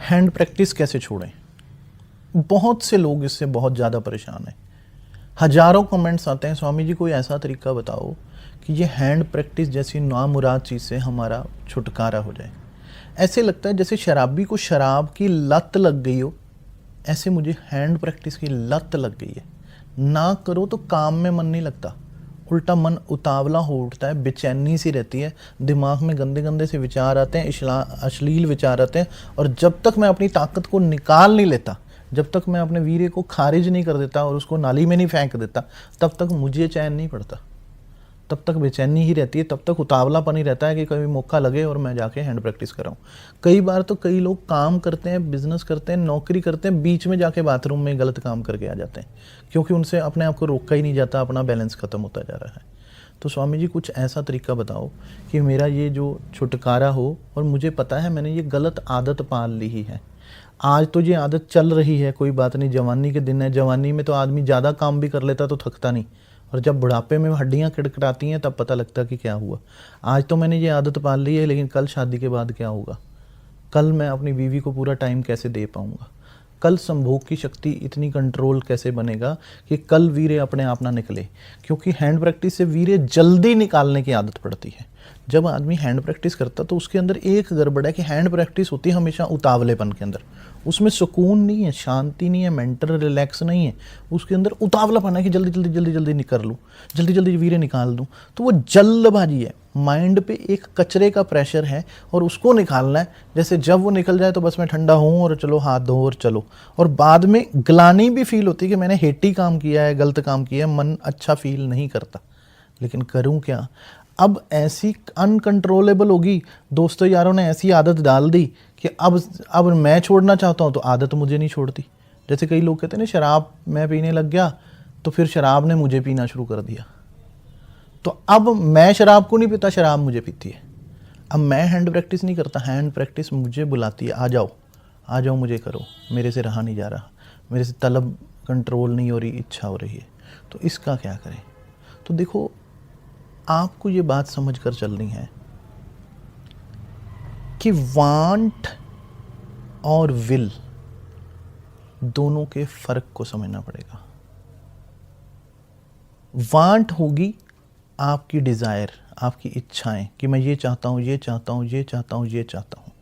Hand practice कैसे छोड़ें? बहुत से लोग इससे बहुत ज़्यादा परेशान हैं। हजारों कमेंट्स आते हैं, स्वामी जी कोई ऐसा तरीका बताओ कि ये हैंड प्रैक्टिस जैसी नामुराद चीज़ से हमारा छुटकारा हो जाए। ऐसे लगता है जैसे शराबी को शराब की लत लग गई हो, ऐसे मुझे हैंड प्रैक्टिस की लत लग गई है। ना करो तो काम में मन नहीं लगता, उल्टा मन उतावला हो उठता है, बेचैनी सी रहती है, दिमाग में गंदे गंदे से विचार आते हैं, अश्लील विचार आते हैं। और जब तक मैं अपनी ताकत को निकाल नहीं लेता, जब तक मैं अपने वीर्य को खारिज नहीं कर देता और उसको नाली में नहीं फेंक देता, तब तक मुझे चैन नहीं पड़ता, तब तक बेचैनी ही रहती है, तब तक उतावलापन ही रहता है कि कभी मौका लगे और मैं जाके हैंड प्रैक्टिस कराऊं। कई बार तो कई लोग काम करते हैं, बिजनेस करते हैं, नौकरी करते हैं, बीच में जाके बाथरूम में गलत काम करके आ जाते हैं, क्योंकि उनसे अपने आप को रोका ही नहीं जाता, अपना बैलेंस खत्म होता जा रहा है। तो स्वामी जी कुछ ऐसा तरीका बताओ कि मेरा ये जो छुटकारा हो, और मुझे पता है मैंने ये गलत आदत पाल ली ही है। आज तो ये आदत चल रही है, कोई बात नहीं, जवानी के दिन है, जवानी में तो आदमी ज़्यादा काम भी कर लेता तो थकता नहीं, और जब बुढ़ापे में हड्डियां किड़किड़ाती हैं तब पता लगता कि क्या हुआ। आज तो मैंने ये आदत पाल ली है, लेकिन कल शादी के बाद क्या होगा? कल मैं अपनी बीवी को पूरा टाइम कैसे दे पाऊंगा? कल संभोग की शक्ति इतनी कंट्रोल कैसे बनेगा कि कल वीर्य अपने आप ना निकले? क्योंकि हैंड प्रैक्टिस से वीर्य जल्दी निकालने की आदत पड़ती है। जब आदमी हैंड प्रैक्टिस करता तो उसके अंदर एक गड़बड़ है कि हैंड प्रैक्टिस होती है हमेशा उतावलेपन के अंदर, उसमें सुकून नहीं है, शांति नहीं है, मेंटल रिलैक्स नहीं है, उसके अंदर उतावलापन है कि जल्दी जल्दी जल्दी जल्दी निकर लूँ, जल्दी जल्दी वीर्य निकाल दूँ। तो वो जल्दबाजी है, माइंड पे एक कचरे का प्रेशर है और उसको निकालना है। जैसे जब वो निकल जाए तो बस मैं ठंडा हूँ और चलो हाथ धो और चलो, और बाद में ग्लानि भी फील होती है कि मैंने हेटी काम किया है, गलत काम किया है, मन अच्छा फील नहीं करता। लेकिन करूँ क्या? अब ऐसी अनकंट्रोलेबल होगी, दोस्तों यारों ने ऐसी आदत डाल दी कि अब मैं छोड़ना चाहता हूँ तो आदत मुझे नहीं छोड़ती। जैसे कई लोग कहते हैं ना, शराब मैं पीने लग गया तो फिर शराब ने मुझे पीना शुरू कर दिया। तो अब मैं शराब को नहीं पीता, शराब मुझे पीती है। अब मैं हैंड प्रैक्टिस नहीं करता, हैंड प्रैक्टिस मुझे बुलाती है, आ जाओ आ जाओ, मुझे करो, मेरे से रहा नहीं जा रहा, मेरे से तलब कंट्रोल नहीं हो रही, इच्छा हो रही है। तो इसका क्या करें? तो देखो, आपको ये बात समझ कर चलनी है कि वांट और विल दोनों के फर्क को समझना पड़ेगा। वांट होगी आपकी डिज़ायर, आपकी इच्छाएं कि मैं ये चाहता हूँ, ये चाहता हूँ, ये चाहता हूँ, ये चाहता हूँ।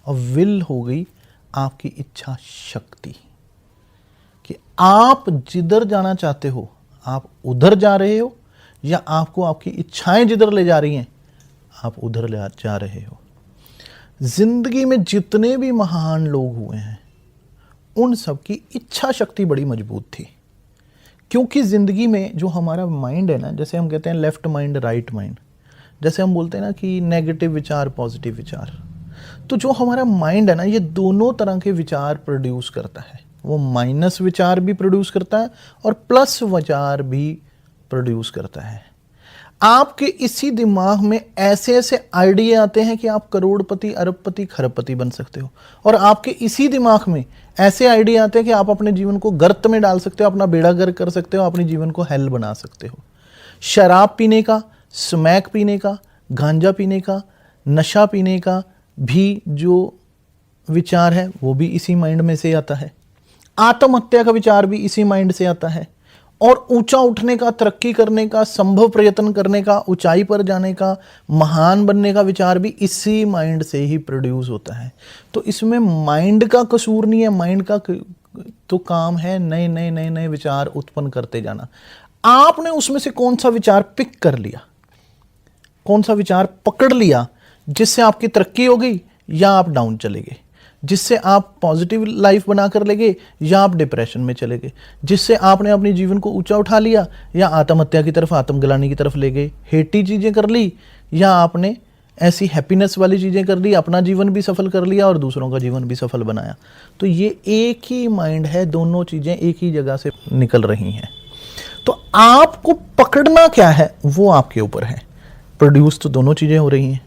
और विल हो गई आपकी इच्छा शक्ति कि आप जिधर जाना चाहते हो आप उधर जा रहे हो, या आपको आपकी इच्छाएं जिधर ले जा रही हैं आप उधर ले जा रहे हो। जिंदगी में जितने भी महान लोग हुए हैं उन सब की इच्छा शक्ति बड़ी मजबूत थी, क्योंकि ज़िंदगी में जो हमारा माइंड है ना, जैसे हम कहते हैं लेफ्ट माइंड राइट माइंड, जैसे हम बोलते हैं ना कि नेगेटिव विचार पॉजिटिव विचार, तो जो हमारा माइंड है ना, ये दोनों तरह के विचार प्रोड्यूस करता है। वो माइनस विचार भी प्रोड्यूस करता है और प्लस विचार भी प्रोड्यूस करता है। आपके इसी दिमाग में ऐसे ऐसे आइडिया आते हैं कि आप करोड़पति, अरबपति, खरबपति बन सकते हो, और आपके इसी दिमाग में ऐसे आइडिया आते हैं कि आप अपने जीवन को गर्त में डाल सकते हो, अपना बेड़ा गर्क कर सकते हो, अपने जीवन को हेल बना सकते हो। शराब पीने का, स्मैक पीने का, गांजा पीने का, नशा पीने का भी जो विचार है वो भी इसी माइंड में से आता है। आत्महत्या का विचार भी इसी माइंड से आता है, और ऊंचा उठने का, तरक्की करने का, संभव प्रयत्न करने का, ऊंचाई पर जाने का, महान बनने का विचार भी इसी माइंड से ही प्रोड्यूस होता है। तो इसमें माइंड का कसूर नहीं है, माइंड का तो काम है नए नए नए नए विचार उत्पन्न करते जाना। आपने उसमें से कौन सा विचार पिक कर लिया, कौन सा विचार पकड़ लिया जिससे आपकी तरक्की हो गई या आप डाउन चले गए, जिससे आप पॉजिटिव लाइफ बना कर ले गए या आप डिप्रेशन में चले गए, जिससे आपने अपने जीवन को ऊंचा उठा लिया या आत्महत्या की तरफ, आत्मग्लानि की तरफ ले गए, हेटी चीज़ें कर ली, या आपने ऐसी हैप्पीनेस वाली चीज़ें कर ली, अपना जीवन भी सफल कर लिया और दूसरों का जीवन भी सफल बनाया। तो ये एक ही माइंड है, दोनों चीज़ें एक ही जगह से निकल रही हैं। तो आपको पकड़ना क्या है वो आपके ऊपर है। प्रोड्यूस तो दोनों चीज़ें हो रही हैं।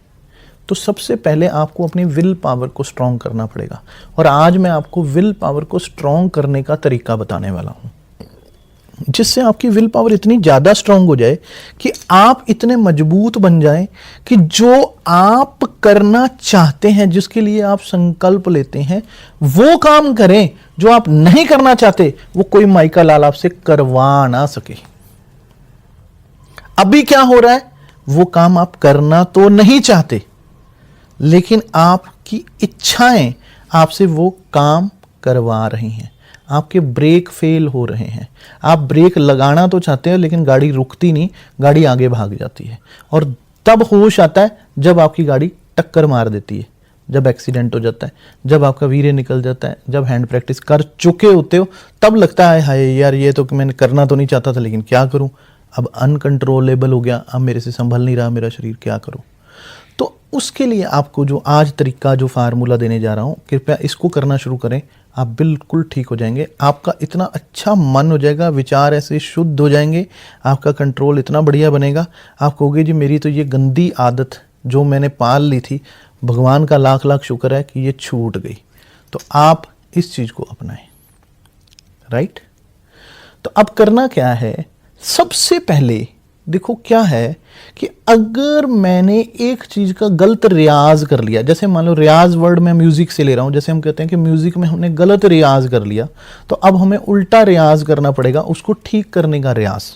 तो सबसे पहले आपको अपनी विल पावर को स्ट्रॉन्ग करना पड़ेगा, और आज मैं आपको विल पावर को स्ट्रॉन्ग करने का तरीका बताने वाला हूँ। जिससे आपकी विल पावर इतनी ज़्यादा स्ट्रांग हो जाए कि आप इतने मजबूत बन जाएं कि जो आप करना चाहते हैं, जिसके लिए आप संकल्प लेते हैं, वो काम करें। जो आप नहीं करना चाहते वो कोई माइका लाल आपसे करवा ना सके। अभी क्या हो रहा है, वो काम आप करना तो नहीं चाहते, लेकिन आपकी इच्छाएं आपसे वो काम करवा रही हैं। आपके ब्रेक फेल हो रहे हैं। आप ब्रेक लगाना तो चाहते हैं, लेकिन गाड़ी रुकती नहीं, गाड़ी आगे भाग जाती है। और तब होश आता है जब आपकी गाड़ी टक्कर मार देती है, जब एक्सीडेंट हो जाता है, जब आपका वीर्य निकल जाता है, जब हैंड प्रैक्टिस कर चुके होते हो, तब लगता है हाय यार, ये तो मैंने करना तो नहीं चाहता था, लेकिन क्या करूं, अब अनकंट्रोलेबल हो गया, अब मेरे से संभल नहीं रहा मेरा शरीर, क्या करूं। तो उसके लिए आपको जो आज तरीका, जो फार्मूला देने जा रहा हूं, कृपया इसको करना शुरू करें। आप बिल्कुल ठीक हो जाएंगे। आपका इतना अच्छा मन हो जाएगा, विचार ऐसे शुद्ध हो जाएंगे, आपका कंट्रोल इतना बढ़िया बनेगा। आप कहोगे जी मेरी तो ये गंदी आदत जो मैंने पाल ली थी, भगवान का लाख लाख शुक्र है कि ये छूट गई। तो आप इस चीज़ को अपनाएं, राइट। तो अब करना क्या है, सबसे पहले देखो क्या है कि अगर मैंने एक चीज का गलत रियाज कर लिया, जैसे मान लो रियाज वर्ड मैं म्यूजिक से ले रहा हूं, जैसे हम कहते हैं कि म्यूजिक में हमने गलत रियाज कर लिया, तो अब हमें उल्टा रियाज करना पड़ेगा, उसको ठीक करने का रियाज।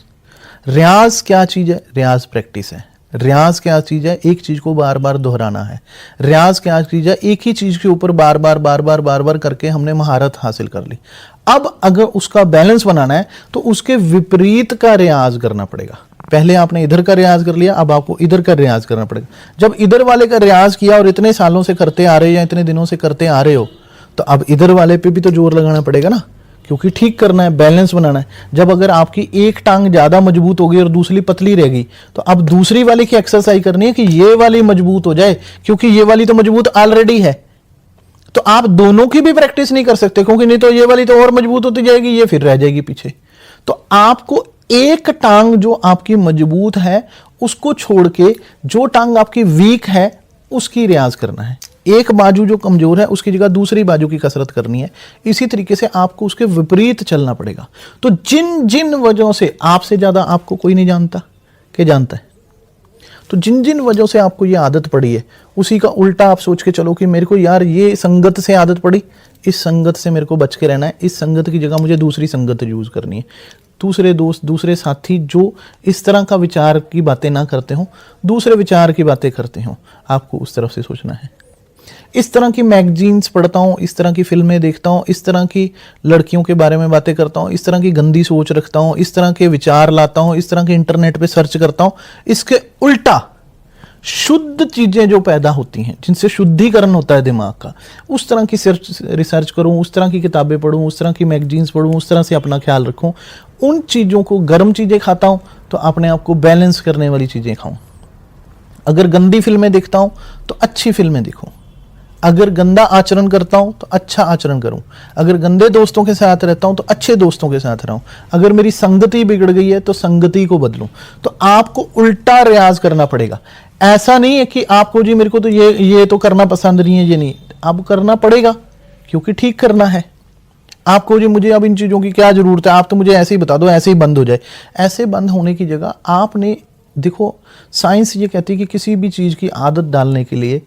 रियाज क्या चीज है, रियाज प्रैक्टिस है। रियाज क्या चीज है, एक चीज को बार बार दोहराना है। रियाज क्या चीज है, एक ही चीज के ऊपर बार बार करके हमने महारत हासिल कर ली। अब अगर उसका बैलेंस बनाना है तो उसके विपरीत का रियाज करना पड़ेगा। पहले आपने इधर का रियाज कर लिया, अब आपको इधर का रियाज करना पड़ेगा। जब इधर वाले का रियाज किया और इतने सालों से करते आ रहे हो या इतने दिनों से करते आ रहे हो, तो अब इधर वाले पे भी तो जोर लगाना पड़ेगा ना, क्योंकि ठीक करना है, बैलेंस बनाना है। जब अगर आपकी एक टांग ज्यादा मजबूत होगी और दूसरी पतली रहेगी, तो अब दूसरी वाली की एक्सरसाइज करनी है कि ये वाली मजबूत हो जाए, क्योंकि ये वाली तो मजबूत ऑलरेडी है। तो आप दोनों की भी प्रैक्टिस नहीं कर सकते, क्योंकि नहीं तो ये वाली तो और मजबूत होती जाएगी, ये फिर रह जाएगी पीछे। तो आपको एक टांग जो आपकी मजबूत है उसको छोड़ के जो टांग आपकी वीक है उसकी रियाज करना है। एक बाजू जो कमजोर है उसकी जगह दूसरी बाजू की कसरत करनी है। इसी तरीके से आपको उसके विपरीत चलना पड़ेगा। तो जिन जिन वजहों से आपसे ज्यादा आपको कोई नहीं जानता, क्या जानता है, तो जिन जिन वजहों से आपको ये आदत पड़ी है, उसी का उल्टा आप सोच के चलो कि मेरे को यार ये संगत से आदत पड़ी, इस संगत से मेरे को बच के रहना है, इस संगत की जगह मुझे दूसरी संगत यूज करनी है। दूसरे दोस्त, दूसरे साथी जो इस तरह का विचार की बातें ना करते हो, दूसरे विचार की बातें करते हो, आपको उस तरफ से सोचना है। इस तरह की मैगजीन्स पढ़ता हूँ, इस तरह की फिल्में देखता हूँ, इस तरह की लड़कियों के बारे में बातें करता हूँ, इस तरह की गंदी सोच रखता हूँ, इस तरह के विचार लाता हूँ, इस तरह के इंटरनेट पे सर्च करता हूँ, इसके उल्टा शुद्ध चीजें जो पैदा होती हैं, जिनसे शुद्धिकरण होता है दिमाग का, उस तरह की रिसर्च करूं, उस तरह की किताबें पढूं, उस तरह की मैगजीन्स पढूं, उस तरह से अपना ख्याल रखूं। उन चीजों को, गर्म चीजें खाता हूं तो अपने आप को बैलेंस करने वाली चीजें खाऊं। अगर गंदी फिल्में देखता हूं तो अच्छी फिल्में देखूं। अगर गंदा आचरण करता हूं तो अच्छा आचरण करूं। अगर गंदे दोस्तों के साथ रहता हूं तो अच्छे दोस्तों के साथ रहूं। अगर मेरी संगति बिगड़ गई है तो संगति को बदलूं। तो आपको उल्टा रियाज करना पड़ेगा। ऐसा नहीं है कि आपको जी मेरे को तो ये तो करना पसंद नहीं है, ये नहीं, आपको करना पड़ेगा क्योंकि ठीक करना है। आपको जी मुझे अब इन चीजों की क्या जरूरत है, आप तो मुझे ऐसे ही बता दो, ऐसे ही बंद हो जाए। ऐसे बंद होने की जगह आपने, देखो साइंस ये कहती है कि किसी भी चीज की आदत डालने के लिए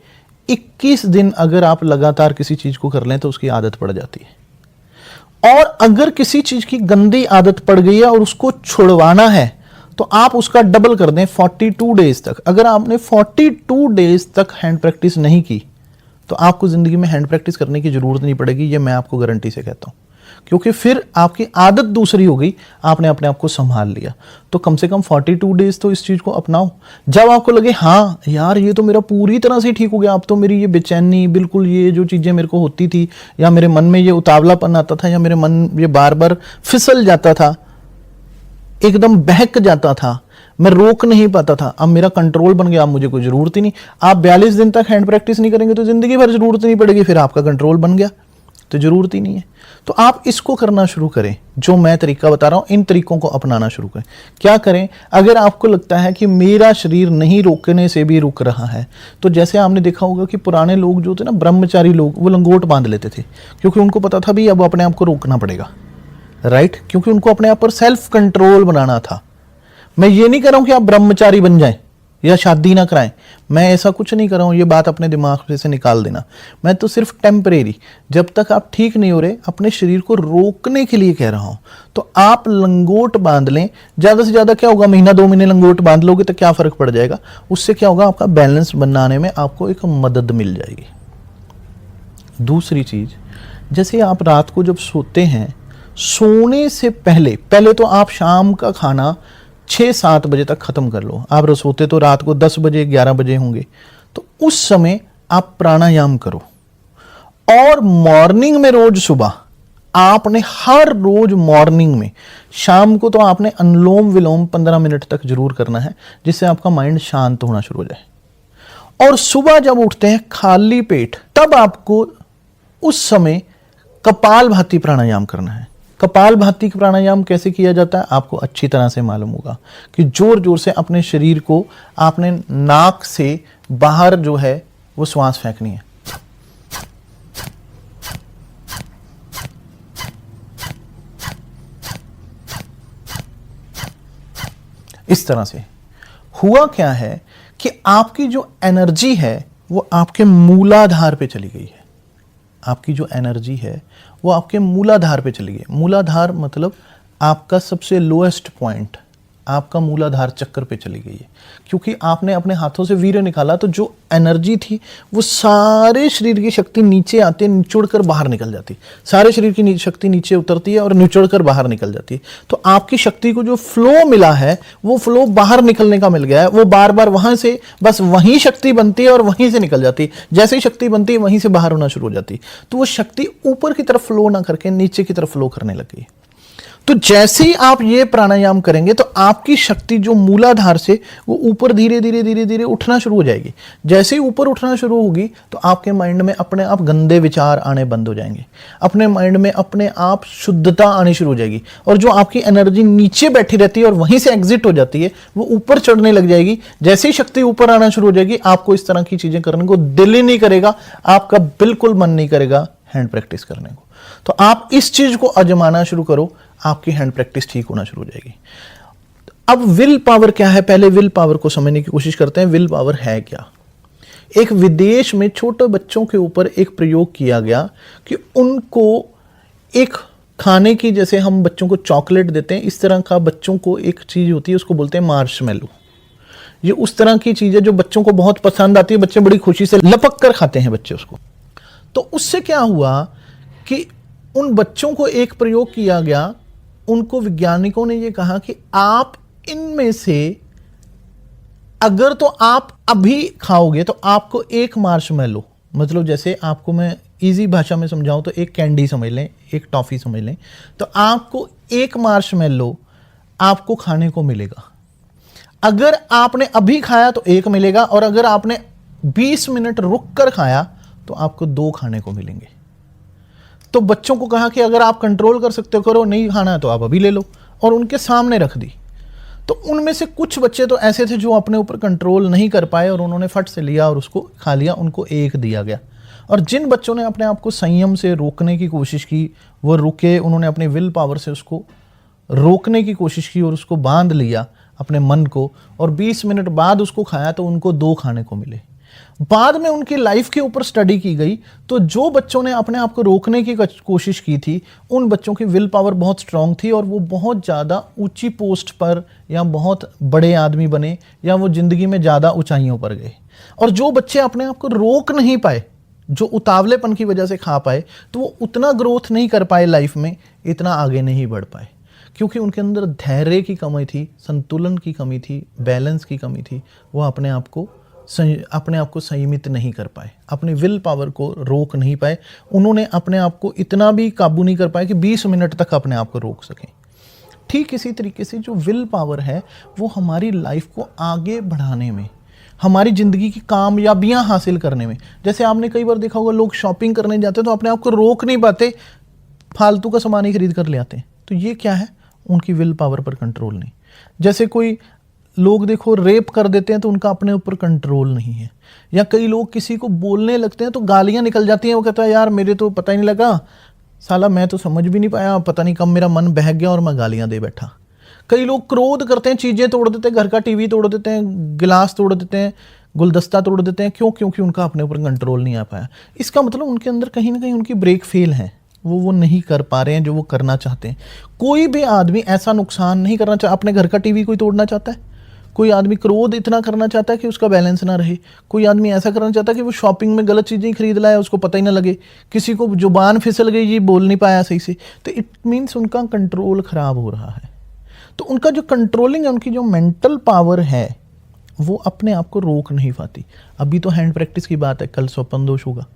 21 दिन अगर आप लगातार किसी चीज को कर लें तो उसकी आदत पड़ जाती है। और अगर किसी चीज की गंदी आदत पड़ गई है और उसको छुड़वाना है तो आप उसका डबल कर दें 42 डेज तक। अगर आपने 42 डेज तक हैंड प्रैक्टिस नहीं की तो आपको जिंदगी में हैंड प्रैक्टिस करने की जरूरत नहीं पड़ेगी, ये मैं आपको गारंटी से कहता हूं, क्योंकि फिर आपकी आदत दूसरी हो गई, आपने अपने आप को संभाल लिया। तो कम से कम 42 डेज तो इस चीज को अपनाओ। जब आपको लगे हाँ यार ये तो मेरा पूरी तरह से ठीक हो गया, अब तो मेरी ये बेचैनी, बिल्कुल ये जो चीजें मेरे को होती थी, या मेरे मन में ये उतावलापन आता था, या मेरे मन ये बार बार फिसल जाता था, एकदम बहक जाता था, मैं रोक नहीं पाता था, अब मेरा कंट्रोल बन गया, अब मुझे कोई जरूरत ही नहीं। आप 42 दिन तक हैंड प्रैक्टिस नहीं करेंगे तो जिंदगी भर जरूरत नहीं पड़ेगी, फिर आपका कंट्रोल बन गया तो जरूरत ही नहीं है। तो आप इसको करना शुरू करें, जो मैं तरीका बता रहा हूं, इन तरीकों को अपनाना शुरू करें। क्या करें, अगर आपको लगता है कि मेरा शरीर नहीं रोकने से भी रुक रहा है, तो जैसे आपने देखा होगा कि पुराने लोग जो थे ना, ब्रह्मचारी लोग, वो लंगोट बांध लेते थे, क्योंकि उनको पता था भी अब अपने आप को रोकना पड़ेगा। राइट, क्योंकि उनको अपने आप पर सेल्फ कंट्रोल बनाना था। मैं ये नहीं कर रहा हूं कि आप ब्रह्मचारी बन जाएं या शादी ना कराएं, मैं ऐसा कुछ नहीं कर रहा हूं, ये बात अपने दिमाग से निकाल देना। मैं तो सिर्फ टेम्परेरी, जब तक आप ठीक नहीं हो रहे, अपने शरीर को रोकने के लिए कह रहा हूं। तो आप लंगोट बांध लें, ज्यादा से ज्यादा क्या होगा, महीना 2 महीने लंगोट बांध लोगे तो क्या फर्क पड़ जाएगा, उससे क्या होगा, आपका बैलेंस बनाने में आपको एक मदद मिल जाएगी। दूसरी चीज, जैसे आप रात को जब सोते हैं, सोने से पहले तो आप शाम का खाना 6-7 बजे तक खत्म कर लो। आप सोते तो रात को 10 बजे 11 बजे होंगे, तो उस समय आप प्राणायाम करो। और मॉर्निंग में रोज सुबह आपने हर रोज मॉर्निंग में, शाम को तो आपने अनुलोम विलोम 15 मिनट तक जरूर करना है, जिससे आपका माइंड शांत होना शुरू हो जाए। और सुबह जब उठते हैं खाली पेट, तब आपको उस समय कपालभाति प्राणायाम करना है। कपालभाति प्राणायाम कैसे किया जाता है आपको अच्छी तरह से मालूम होगा कि जोर जोर से अपने शरीर को आपने नाक से बाहर जो है वो श्वास फेंकनी है। इस तरह से हुआ क्या है कि आपकी जो एनर्जी है वो आपके मूलाधार पे चली गई है। आपकी जो एनर्जी है वो आपके मूलाधार पे चली गई। मूलाधार मतलब आपका सबसे लोएस्ट पॉइंट, आपका मूलाधार चक्कर पे चली गई है, क्योंकि आपने अपने हाथों से वीर्य निकाला, तो जो एनर्जी थी वो सारे शरीर की शक्ति नीचे आते निचोड़ कर बाहर निकल जाती, सारे शरीर की शक्ति नीचे उतरती है और निचोड़ कर बाहर निकल जाती है। तो आपकी शक्ति को जो फ्लो मिला है वो फ्लो बाहर निकलने का मिल गया है, वो बार बार वहां से बस वहीं शक्ति बनती है और वहीं से निकल जाती है। जैसे ही शक्ति बनती है वहीं से बाहर होना शुरू हो जाती है, तो वो शक्ति ऊपर की तरफ फ्लो ना करके नीचे की तरफ फ्लो करने लगी। तो जैसे ही आप ये प्राणायाम करेंगे तो आपकी शक्ति जो मूलाधार से वो ऊपर धीरे धीरे धीरे धीरे उठना शुरू हो जाएगी। जैसे ही ऊपर उठना शुरू होगी तो आपके माइंड में अपने आप गंदे विचार आने बंद हो जाएंगे, अपने माइंड में अपने आप शुद्धता आनी शुरू हो जाएगी, और जो आपकी एनर्जी नीचे बैठी रहती है और वहीं से एग्जिट हो जाती है वो ऊपर चढ़ने लग जाएगी। जैसे ही शक्ति ऊपर आना शुरू हो जाएगी आपको इस तरह की चीजें करने को दिल ही नहीं करेगा, आपका बिल्कुल मन नहीं करेगा हैंड प्रैक्टिस करने को। तो आप इस चीज को आजमाना शुरू करो, आपकी हैंड प्रैक्टिस ठीक होना शुरू हो जाएगी। अब विल पावर क्या है, पहले विल पावर को समझने की कोशिश करते हैं। विल पावर है क्या? एक विदेश में छोटे बच्चों के ऊपर एक प्रयोग किया गया कि उनको एक खाने की, जैसे हम बच्चों को चॉकलेट देते हैं, इस तरह का बच्चों को एक चीज होती है, उसको बोलते हैं मार्शमेलो। ये उस तरह की चीज है जो बच्चों को बहुत पसंद आती है, बच्चे बड़ी खुशी से लपक कर खाते हैं बच्चे उसको। तो उससे क्या हुआ कि उन बच्चों को एक प्रयोग किया गया, उनको वैज्ञानिकों ने ये कहा कि आप इनमें से अगर तो आप अभी खाओगे तो आपको एक मार्शमेलो, मतलब जैसे आपको मैं इजी भाषा में समझाऊं तो एक कैंडी समझ लें, एक टॉफी समझ लें, तो आपको एक मार्शमेलो आपको खाने को मिलेगा। अगर आपने अभी खाया तो एक मिलेगा, और अगर आपने 20 मिनट रुक कर खाया तो आपको 2 खाने को मिलेंगे। तो बच्चों को कहा कि अगर आप कंट्रोल कर सकते हो करो, नहीं खाना है तो आप अभी ले लो, और उनके सामने रख दी। तो उनमें से कुछ बच्चे तो ऐसे थे जो अपने ऊपर कंट्रोल नहीं कर पाए और उन्होंने फट से लिया और उसको खा लिया, उनको 1 दिया गया। और जिन बच्चों ने अपने आप को संयम से रोकने की कोशिश की वो रुके, उन्होंने अपने विल पावर से उसको रोकने की कोशिश की और उसको बांध लिया अपने मन को, और 20 मिनट बाद उसको खाया तो उनको 2 खाने को मिले। बाद में उनकी लाइफ के ऊपर स्टडी की गई, तो जो बच्चों ने अपने आप को रोकने की कोशिश की थी उन बच्चों की विल पावर बहुत स्ट्रांग थी और वो बहुत ज़्यादा ऊंची पोस्ट पर या बहुत बड़े आदमी बने या वो जिंदगी में ज़्यादा ऊंचाइयों पर गए। और जो बच्चे अपने आप को रोक नहीं पाए, जो उतावलेपन की वजह से खा पाए, तो वो उतना ग्रोथ नहीं कर पाए लाइफ में, इतना आगे नहीं बढ़ पाए, क्योंकि उनके अंदर धैर्य की कमी थी, संतुलन की कमी थी, बैलेंस की कमी थी। वो अपने आप को संयमित नहीं कर पाए, अपने विल पावर को रोक नहीं पाए। उन्होंने अपने आप को इतना भी काबू नहीं कर पाए कि 20 मिनट तक अपने आप को रोक सकें। ठीक इसी तरीके से जो विल पावर है वो हमारी लाइफ को आगे बढ़ाने में, हमारी ज़िंदगी की कामयाबियां हासिल करने में, जैसे आपने कई बार देखा होगा लोग शॉपिंग करने जाते हैं तो अपने आप को रोक नहीं पाते, फालतू का सामान ही खरीद कर ले आते हैं। तो ये क्या है? उनकी विल पावर पर कंट्रोल नहीं। जैसे कोई लोग देखो रेप कर देते हैं तो उनका अपने ऊपर कंट्रोल नहीं है, या कई लोग किसी को बोलने लगते हैं तो गालियां निकल जाती हैं, वो कहता है यार मेरे तो पता ही नहीं लगा, साला मैं तो समझ भी नहीं पाया, पता नहीं कब मेरा मन बहक गया और मैं गालियां दे बैठा। कई लोग क्रोध करते हैं, चीज़ें तोड़ देते हैं, घर का टीवी तोड़ देते हैं, गिलास तोड़ देते हैं, गुलदस्ता तोड़ देते हैं। क्यों? क्योंकि उनका अपने ऊपर कंट्रोल नहीं आ पाया। इसका मतलब उनके अंदर कहीं ना कहीं उनकी ब्रेक फेल है, वो नहीं कर पा रहे हैं जो वो करना चाहते हैं। कोई भी आदमी ऐसा नुकसान नहीं करना चाहता। अपने घर का टीवी कोई तोड़ना चाहता है? कोई आदमी क्रोध इतना करना चाहता है कि उसका बैलेंस ना रहे? कोई आदमी ऐसा करना चाहता है कि वो शॉपिंग में गलत चीज़ें खरीद लाया, उसको पता ही ना लगे, किसी को जुबान फिसल गई, ये बोल नहीं पाया सही से, तो इट मीन्स उनका कंट्रोल खराब हो रहा है। तो उनका जो कंट्रोलिंग है, उनकी जो मेंटल पावर है, वो अपने आप को रोक नहीं पाती। अभी तो हैंड प्रैक्टिस की बात है, कल स्वप्न दोष होगा,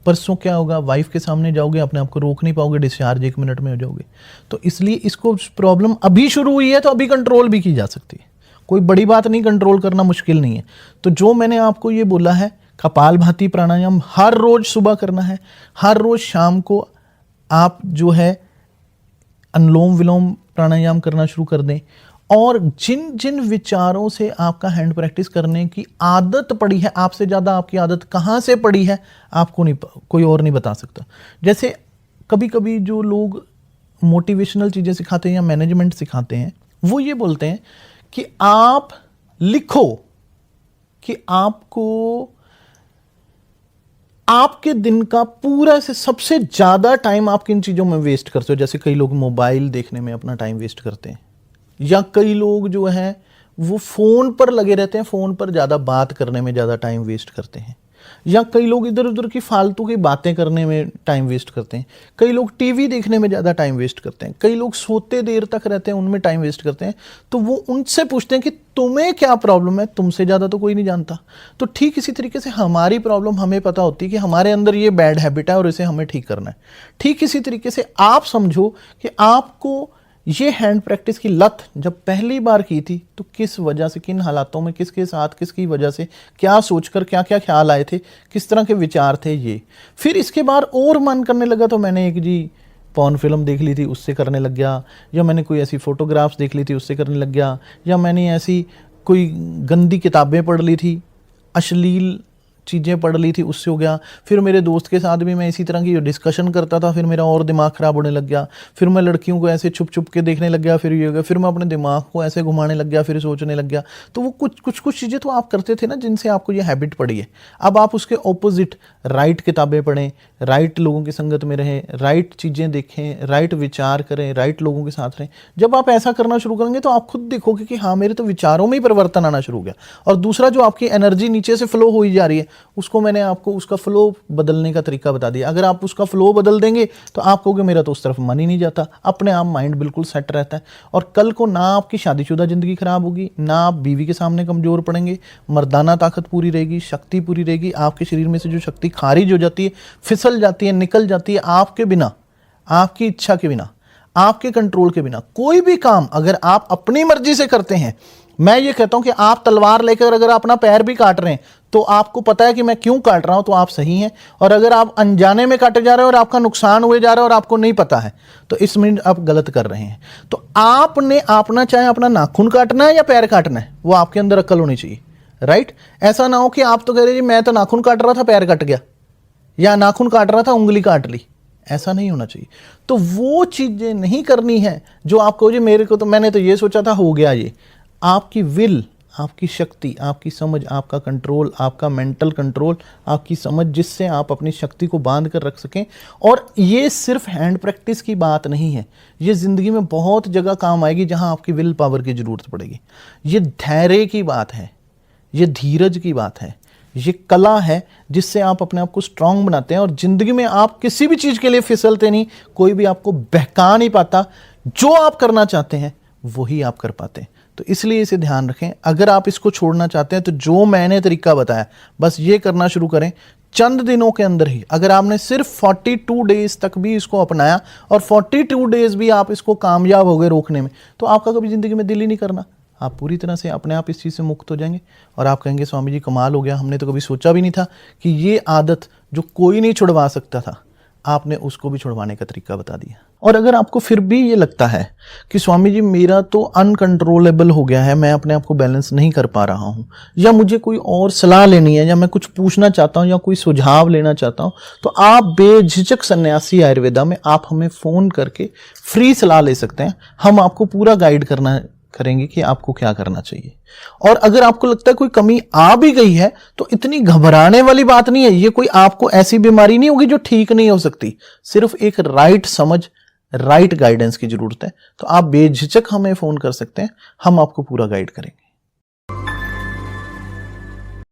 परसों क्या होगा, वाइफ के सामने जाओगे, अपने आप को रोक नहीं पाओगे, डिस्चार्ज 1 मिनट में हो जाओगे। तो इसलिए इसको प्रॉब्लम अभी शुरू हुई है तो अभी कंट्रोल भी की जा सकती है, कोई बड़ी बात नहीं, कंट्रोल करना मुश्किल नहीं है। तो जो मैंने आपको ये बोला है, कपालभाति प्राणायाम हर रोज सुबह करना है, हर रोज शाम को आप जो है अनुलोम विलोम प्राणायाम करना शुरू कर दें। और जिन जिन विचारों से आपका हैंड प्रैक्टिस करने की आदत पड़ी है, आपसे ज़्यादा आपकी आदत कहाँ से पड़ी है आपको नहीं, कोई और नहीं बता सकता। जैसे कभी कभी जो लोग मोटिवेशनल चीज़ें सिखाते हैं या मैनेजमेंट सिखाते हैं, वो ये बोलते हैं कि आप लिखो कि आपको आपके दिन का पूरा से सबसे ज़्यादा टाइम आप किन चीज़ों में वेस्ट करते हो। जैसे कई लोग मोबाइल देखने में अपना टाइम वेस्ट करते हैं, या कई लोग जो हैं वो फ़ोन पर लगे रहते हैं, फ़ोन पर ज़्यादा बात करने में ज़्यादा टाइम वेस्ट करते हैं, या कई लोग इधर उधर की फालतू की बातें करने में टाइम वेस्ट करते हैं, कई लोग टीवी देखने में ज़्यादा टाइम वेस्ट करते हैं, कई लोग सोते देर तक रहते हैं, उनमें टाइम वेस्ट करते हैं। तो वो उनसे पूछते हैं कि तुम्हें क्या प्रॉब्लम है, तुमसे ज़्यादा तो कोई नहीं जानता। तो ठीक इसी तरीके से हमारी प्रॉब्लम हमें पता होती है कि हमारे अंदर ये बैड हैबिट है और इसे हमें ठीक करना है। ठीक इसी तरीके से आप समझो कि आपको ये हैंड प्रैक्टिस की लत जब पहली बार की थी तो किस वजह से, किन हालातों में, किसके साथ, किसकी वजह से, क्या सोचकर, क्या क्या ख्याल आए थे, किस तरह के विचार थे ये। फिर इसके बाद और मन करने लगा तो मैंने एक जी पॉर्न फिल्म देख ली थी, उससे करने लग गया, या मैंने कोई ऐसी फोटोग्राफ्स देख ली थी, उससे करने लग गया, या मैंने ऐसी कोई गंदी किताबें पढ़ ली थी, अश्लील चीज़ें पढ़ ली थी, उससे हो गया। फिर मेरे दोस्त के साथ भी मैं इसी तरह की डिस्कशन करता था, फिर मेरा और दिमाग ख़राब होने लग गया। फिर मैं लड़कियों को ऐसे छुप छुप के देखने लग गया, फिर ये हो गया। फिर मैं अपने दिमाग को ऐसे घुमाने लग गया, फिर सोचने लग गया। तो वो कुछ चीज़ें तो आप करते थे ना जिनसे आपको ये हैबिट पड़ी है। अब आप उसके ऑपोजिट राइट किताबें पढ़ें, राइट लोगों की संगत में रहें, राइट चीज़ें देखें, राइट विचार करें, राइट लोगों के साथ रहें। जब आप ऐसा करना शुरू करेंगे तो आप खुद देखोगे कि हाँ, मेरे तो विचारों में ही परिवर्तन आना शुरू हो गया। और दूसरा, जो आपकी एनर्जी नीचे से फ्लो हो जा रही है, उसको मैंने आपको उसका फ्लो बदलने का तरीका बता दिया। अगर आप उसका फ्लो बदल देंगे तो आप कहोगे मेरा तो उस तरफ मन ही नहीं जाता, अपने आप माइंड बिल्कुल सेट रहता है। और कल को ना आपकी शादीशुदा ज़िंदगी खराब होगी, ना आप बीवी के सामने कमज़ोर पड़ेंगे, मर्दाना ताकत पूरी रहेगी, शक्ति पूरी रहेगी। आपके शरीर में से जो शक्ति खारिज हो जाती है, फिसल जाती है, निकल जाती है, आपके बिना, आपकी इच्छा के बिना, आपके कंट्रोल के बिना। कोई भी काम अगर आप अपनी मर्जी से करते हैं, मैं ये कहता हूं कि आप तलवार लेकर अगर अपना पैर भी काट रहे हैं तो आपको पता है कि मैं क्यों काट रहा हूं, तो आप सही हैं। और अगर आप अनजाने में काटे जा रहे हैं और आपका नुकसान हुए जा रहा है और आपको नहीं पता है, तो इसमें आप गलत कर रहे हैं। तो आपने अपना, चाहे अपना नाखून काटना है या पैर काटना है, वो आपके अंदर अक्ल होनी चाहिए, राइट। ऐसा ना हो कि आप तो कह रहे जी मैं तो नाखून काट रहा था पैर कट गया, या नाखून काट रहा था उंगली काट ली। ऐसा नहीं होना चाहिए। तो वो चीज़ें नहीं करनी है जो आपको, जी मेरे को तो, मैंने तो ये सोचा था, हो गया ये। आपकी विल, आपकी शक्ति, आपकी समझ, आपका कंट्रोल, आपका मेंटल कंट्रोल, आपकी समझ, जिससे आप अपनी शक्ति को बांध कर रख सकें। और ये सिर्फ हैंड प्रैक्टिस की बात नहीं है, ये ज़िंदगी में बहुत जगह काम आएगी जहां आपकी विल पावर की ज़रूरत पड़ेगी। ये धैर्य की बात है, ये धीरज की बात है, ये कला है जिससे आप अपने आप को स्ट्रांग बनाते हैं। और ज़िंदगी में आप किसी भी चीज़ के लिए फिसलते नहीं, कोई भी आपको बहका नहीं पाता। जो आप करना चाहते हैं वही आप कर पाते हैं। तो इसलिए इसे ध्यान रखें। अगर आप इसको छोड़ना चाहते हैं तो जो मैंने तरीका बताया बस ये करना शुरू करें। चंद दिनों के अंदर ही अगर आपने सिर्फ 42 डेज तक भी इसको अपनाया और 42 डेज भी आप इसको कामयाब हो गए रोकने में, तो आपका कभी ज़िंदगी में दिल ही नहीं करना। आप पूरी तरह से अपने आप इस चीज़ से मुक्त हो जाएंगे और आप कहेंगे स्वामी जी कमाल हो गया, हमने तो कभी सोचा भी नहीं था कि ये आदत जो कोई नहीं छुड़वा सकता था, आपने उसको भी छुड़वाने का तरीका बता दिया। और अगर आपको फिर भी ये लगता है कि स्वामी जी मेरा तो अनकंट्रोलेबल हो गया है, मैं अपने आप को बैलेंस नहीं कर पा रहा हूँ, या मुझे कोई और सलाह लेनी है, या मैं कुछ पूछना चाहता हूँ, या कोई सुझाव लेना चाहता हूँ, तो आप बेझिझक सन्यासी आयुर्वेदा में आप हमें फ़ोन करके फ्री सलाह ले सकते हैं। हम आपको पूरा गाइड करेंगे कि आपको क्या करना चाहिए। और अगर आपको लगता है कोई कमी आ भी गई है तो इतनी घबराने वाली बात नहीं है। ये कोई आपको ऐसी बीमारी नहीं होगी जो ठीक नहीं हो सकती, सिर्फ एक राइट समझ, राइट गाइडेंस की जरूरत है। तो आप बेझिझक हमें फोन कर सकते हैं, हम आपको पूरा गाइड करेंगे।